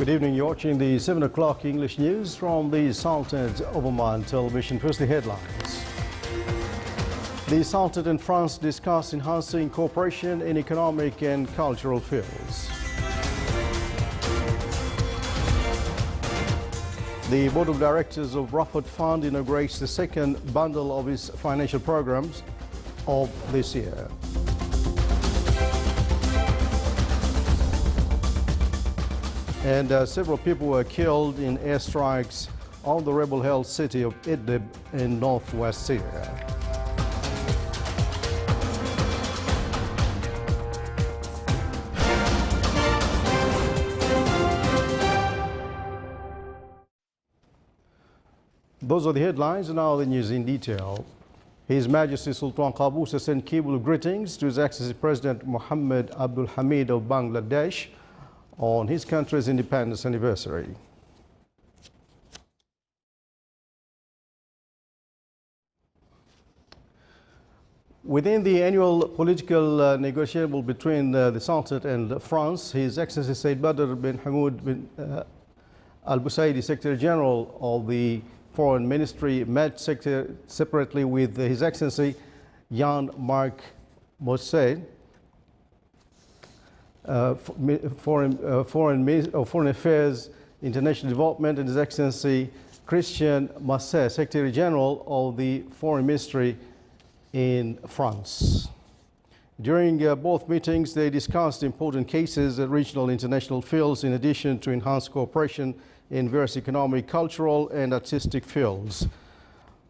Good evening. You're watching the 7 o'clock English news from the Sultanate of Oman television. First, the headlines. The Sultanate and France discuss enhancing cooperation in economic and cultural fields. The Board of Directors of Rafat Fund inaugurates the second bundle of its financial programs of this year. And several people were killed in airstrikes on the rebel-held city of Idlib in northwest Syria. Those are the headlines, and now the news in detail. His Majesty Sultan Qaboos has sent cable greetings to His Excellency President Mohammed Abdul Hamid of Bangladesh on his country's independence anniversary. Within the annual political negotiable between the Sultanate and France, His Excellency Said Badr bin Hamoud bin Al-Busaidi, Secretary General of the Foreign Ministry, met separately with His Excellency Jean-Marc Mousset, Foreign Affairs, International Development, and His Excellency Christian Masset, Secretary General of the Foreign Ministry in France. During both meetings, they discussed important cases at regional and international fields, in addition to enhanced cooperation in various economic, cultural, and artistic fields.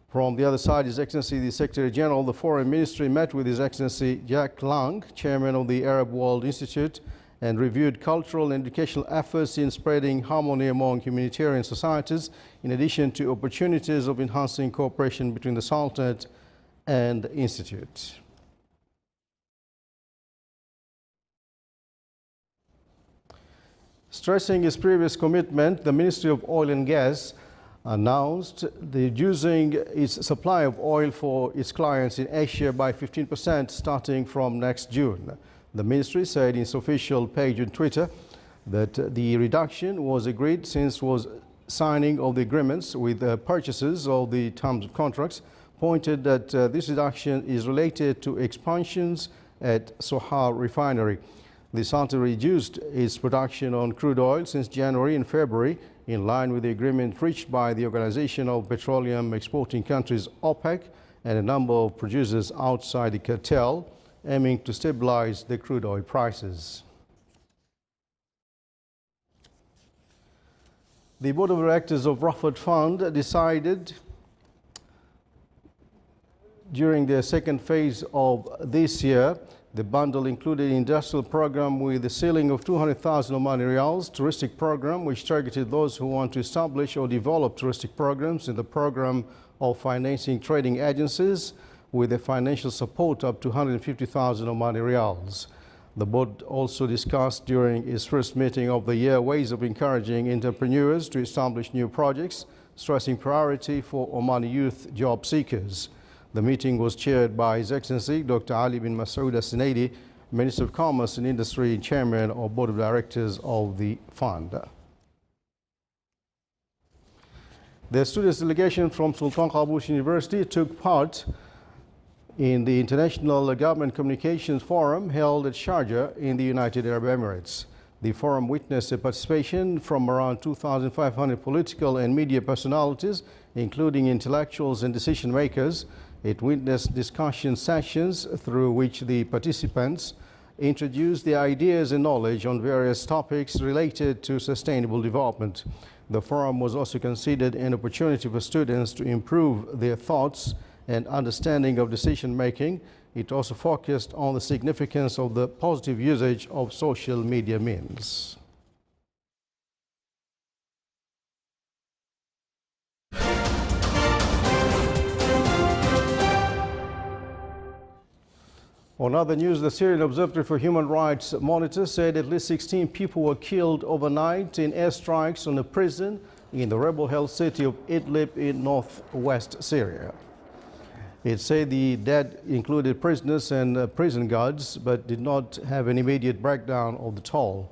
From the other side, His Excellency the Secretary General of the Foreign Ministry met with His Excellency Jack Lang, Chairman of the Arab World Institute, and reviewed cultural and educational efforts in spreading harmony among humanitarian societies, in addition to opportunities of enhancing cooperation between the Sultanate and the Institute. Stressing its previous commitment, the Ministry of Oil and Gas announced reducing its supply of oil for its clients in Asia by 15% starting from next June. The ministry said in its official page on Twitter that the reduction was agreed since was signing of the agreements with purchasers of the terms of contracts, pointed that this reduction is related to expansions at Sohar refinery. The Sultanate reduced its production on crude oil since January and February, in line with the agreement reached by the Organization of Petroleum Exporting Countries, OPEC, and a number of producers outside the cartel, aiming to stabilize the crude oil prices. The Board of Directors of Rafat Fund decided during the second phase of this year, the bundle included an industrial program with the ceiling of 200,000 Omani Riyals, touristic program which targeted those who want to establish or develop touristic programs, in the program of financing trading agencies with a financial support up to 150,000 Omani Riyals. The board also discussed during its first meeting of the year ways of encouraging entrepreneurs to establish new projects, stressing priority for Omani youth job seekers. The meeting was chaired by His Excellency Dr. Ali bin Masoud As-Sunaidi, Minister of Commerce and Industry and Chairman of Board of Directors of the fund. The students' delegation from Sultan Qaboos University took part in the International Government Communications Forum held at Sharjah in the United Arab Emirates. The forum witnessed a participation from around 2,500 political and media personalities, including intellectuals and decision makers. It witnessed discussion sessions through which the participants introduced their ideas and knowledge on various topics related to sustainable development. The forum was also considered an opportunity for students to improve their thoughts and understanding of decision making. It also focused on the significance of the positive usage of social media means. On other news, the Syrian Observatory for Human Rights monitor said at least 16 people were killed overnight in airstrikes on a prison in the rebel-held city of Idlib in northwest Syria. It said the dead included prisoners and prison guards, but did not have an immediate breakdown of the toll.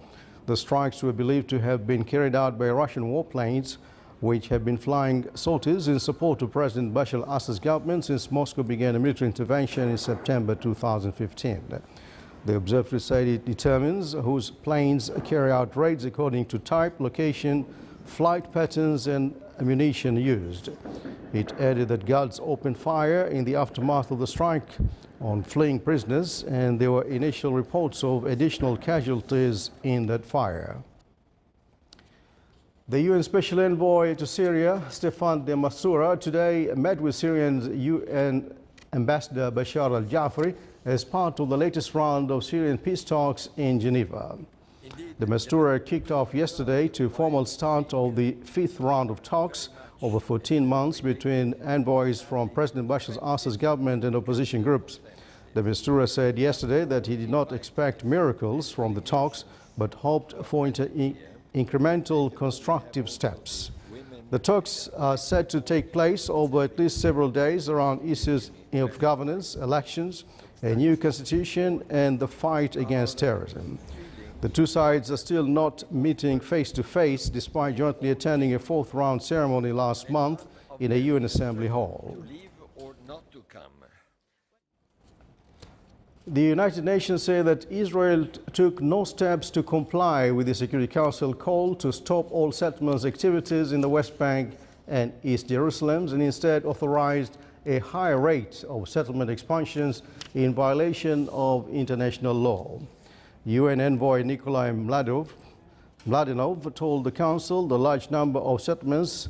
The strikes were believed to have been carried out by Russian warplanes, which have been flying sorties in support of President Bashar al-Assad's government since Moscow began a military intervention in September 2015. The observatory said it determines whose planes carry out raids according to type, location, flight patterns and ammunition used. It added that guards opened fire in the aftermath of the strike on fleeing prisoners, and there were initial reports of additional casualties in that fire. The UN Special Envoy to Syria, Staffan de Mistura, today met with Syrian UN Ambassador Bashar al-Jafari as part of the latest round of Syrian peace talks in Geneva. De Mistura kicked off yesterday to formal start of the fifth round of talks over 14 months between envoys from President Bashar al-Assad's government and opposition groups. De Mistura said yesterday that he did not expect miracles from the talks, but hoped for incremental constructive steps. The talks are set to take place over at least several days around issues of governance, elections, a new constitution and the fight against terrorism. The two sides are still not meeting face-to-face despite jointly attending a fourth round ceremony last month in a UN Assembly Hall. The United Nations say that Israel took no steps to comply with the Security Council call to stop all settlements activities in the West Bank and East Jerusalem, and instead authorized a higher rate of settlement expansions in violation of international law. UN envoy Nikolai Mladenov told the Council the large number of settlements,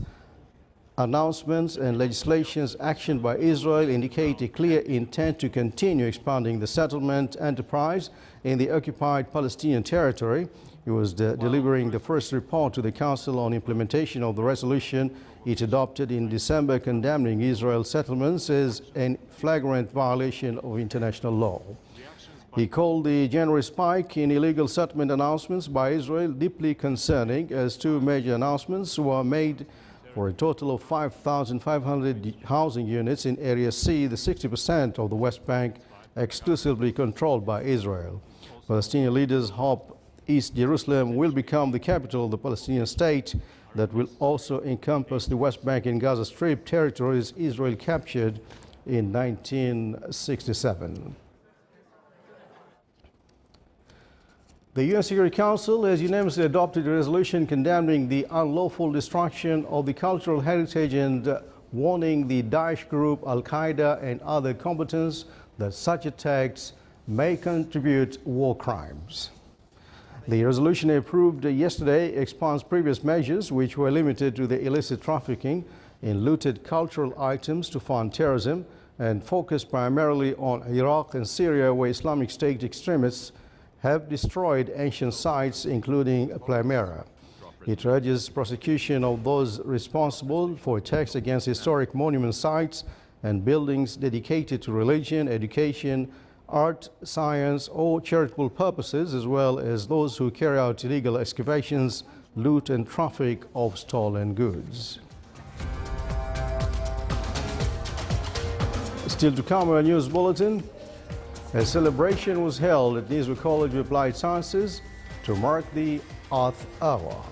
announcements and legislations actioned by Israel indicate a clear intent to continue expanding the settlement enterprise in the occupied Palestinian territory. He was delivering the first report to the Council on implementation of the resolution it adopted in December condemning Israel's settlements as a flagrant violation of international law. He called the January spike in illegal settlement announcements by Israel deeply concerning, as two major announcements were made for a total of 5,500 housing units in Area C, the 60% of the West Bank exclusively controlled by Israel. Palestinian leaders hope East Jerusalem will become the capital of the Palestinian state that will also encompass the West Bank and Gaza Strip territories Israel captured in 1967. The UN Security Council has unanimously adopted a resolution condemning the unlawful destruction of the cultural heritage and warning the Daesh group, Al-Qaeda and other combatants that such attacks may contribute war crimes. The resolution approved yesterday expands previous measures which were limited to the illicit trafficking in looted cultural items to fund terrorism and focused primarily on Iraq and Syria, where Islamic State extremists have destroyed ancient sites, including Palmyra. It urges prosecution of those responsible for attacks against historic monument sites and buildings dedicated to religion, education, art, science, or charitable purposes, as well as those who carry out illegal excavations, loot and traffic of stolen goods. Still to come, a news bulletin. A celebration was held at Niswa College of Applied Sciences to mark the Earth Hour.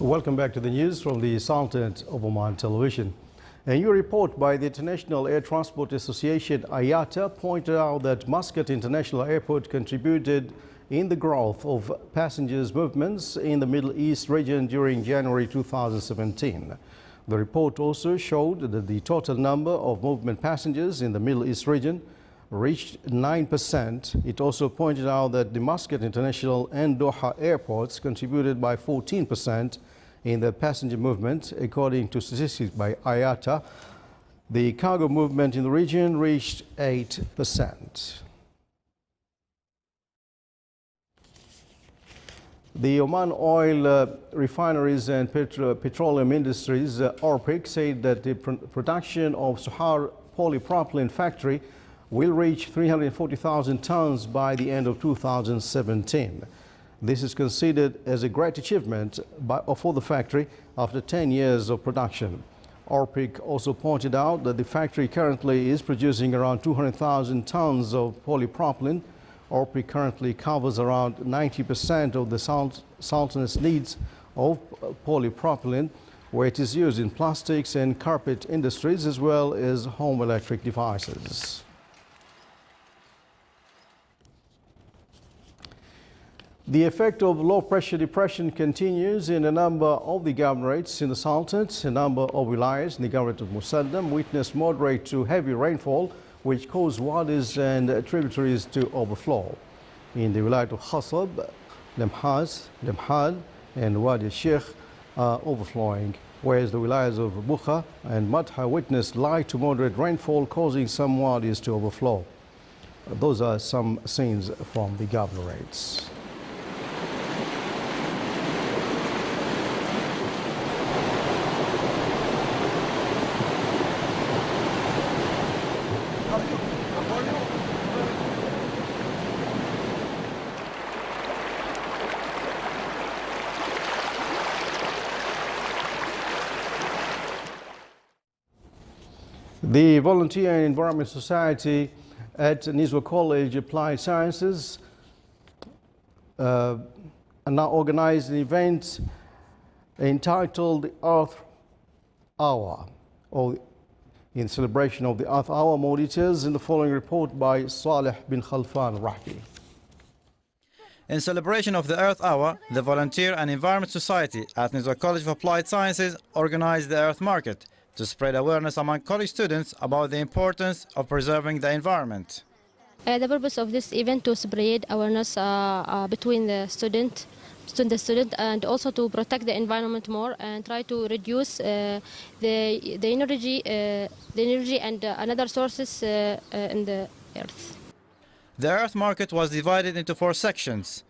Welcome back to the news from the Sultanate of Oman Television. A new report by the International Air Transport Association, IATA, pointed out that Muscat International Airport contributed in the growth of passengers' movements in the Middle East region during January 2017. The report also showed that the total number of movement passengers in the Middle East region reached 9%. It also pointed out that the Muscat International and Doha airports contributed by 14% in the passenger movement, according to statistics by IATA. The cargo movement in the region reached 8%. The Oman Oil Refineries and Petroleum Industries, ORPIC, said that the production of Sohar polypropylene factory will reach 340,000 tons by the end of 2017. This is considered as a great achievement for the factory after 10 years of production. ORPIC also pointed out that the factory currently is producing around 200,000 tons of polypropylene. ORPIC currently covers around 90% of the Sultan's needs of polypropylene, where it is used in plastics and carpet industries as well as home electric devices. The effect of low-pressure depression continues in a number of the governorates in the Sultanate. A number of wilayas in the governorate of Musaddam witnessed moderate to heavy rainfall, which caused wadis and tributaries to overflow. In the wilayat of Khasab, Lemhal and Wadi Sheikh are overflowing, whereas the wilayas of Bukha and Madha witnessed light to moderate rainfall, causing some wadis to overflow. Those are some scenes from the governorates. The Volunteer and Environment Society at Nizwa College Applied Sciences now organized an event entitled Earth Hour, in celebration of the Earth Hour. More details in the following report by Saleh bin Khalfan Rahbi. In celebration of the Earth Hour, the Volunteer and Environment Society at Nizwa College of Applied Sciences organized the Earth Market to spread awareness among college students about the importance of preserving the environment. The purpose of this event to spread awareness between the student and also to protect the environment more and try to reduce the energy and another sources in the earth. The Earth Market was divided into 4 sections.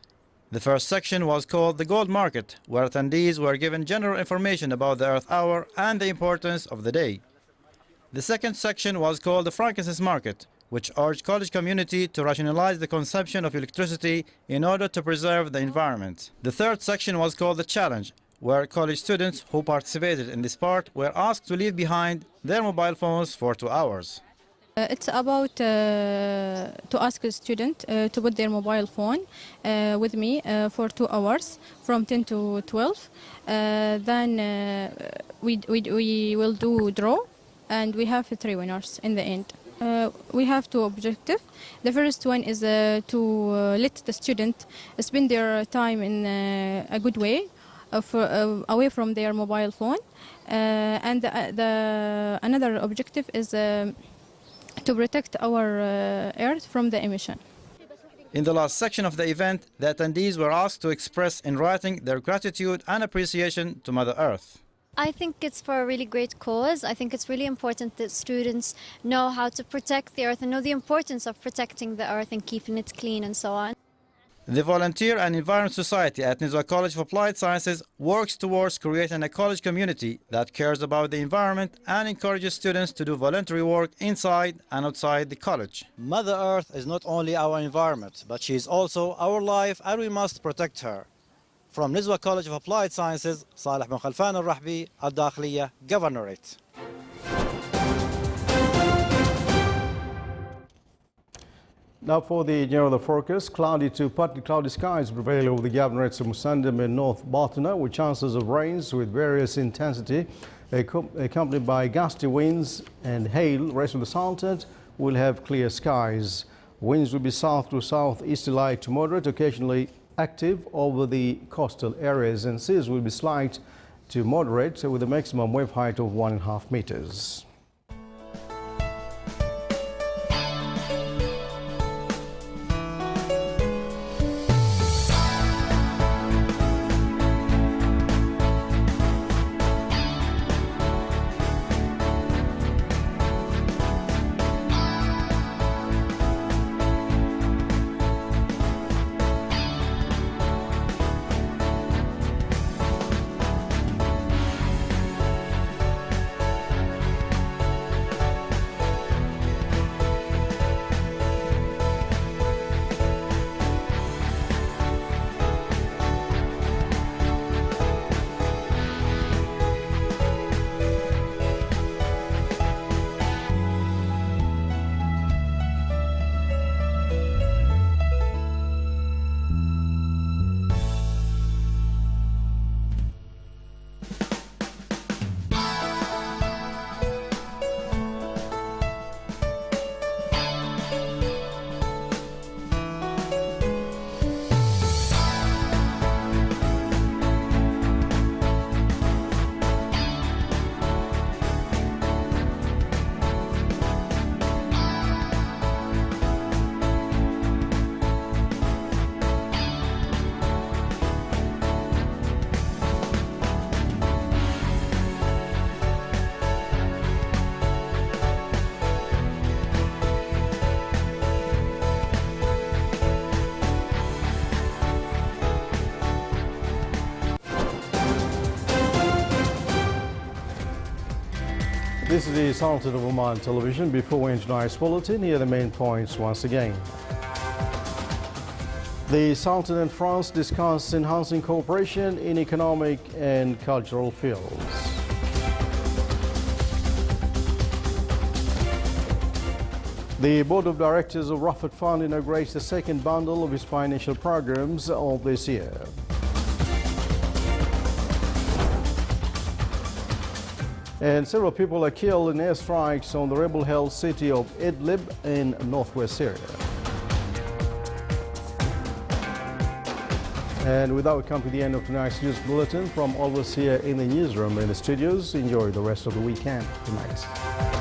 The first section was called the Gold Market, where attendees were given general information about the Earth Hour and the importance of the day. The second section was called the Frankincense Market, which urged college community to rationalize the consumption of electricity in order to preserve the environment. The third section was called the Challenge, where college students who participated in this part were asked to leave behind their mobile phones for 2 hours. It's about to ask a student to put their mobile phone with me for 2 hours from 10 to 12. Then we will do draw, and we have 3 winners in the end. We have 2 objectives. The first one is to let the student spend their time in a good way, away from their mobile phone. And another objective is to protect our earth from the emission. In the last section of the event, the attendees were asked to express in writing their gratitude and appreciation to Mother Earth. I think it's for a really great cause. I think it's really important that students know how to protect the earth and know the importance of protecting the earth and keeping it clean and so on. The Volunteer and Environment Society at Nizwa College of Applied Sciences works towards creating a college community that cares about the environment and encourages students to do voluntary work inside and outside the college. Mother Earth is not only our environment, but she is also our life, and we must protect her. From Nizwa College of Applied Sciences, Saleh bin Khalfan al-Rahbi, Al-Dakhliya, Governorate. Now for the general forecast, cloudy to partly cloudy skies prevail over the governorates of Musandam and North Batna, with chances of rains with various intensity, accompanied by gusty winds and hail. The rest of the Sultanate will have clear skies. Winds will be south to southeasterly light to moderate, occasionally active over the coastal areas, and seas will be slight to moderate with a maximum wave height of 1.5 meters. This is the Sultan of Oman television. Before we enter tonight's bulletin, here are the main points once again. The Sultan and France discuss enhancing cooperation in economic and cultural fields. The Board of Directors of Rafat Fund inaugurates the second bundle of its financial programs of this year. And several people are killed in airstrikes on the rebel-held city of Idlib in northwest Syria. And with that, we come to the end of tonight's news bulletin. From all of us here in the newsroom and the studios, enjoy the rest of the weekend. Good night.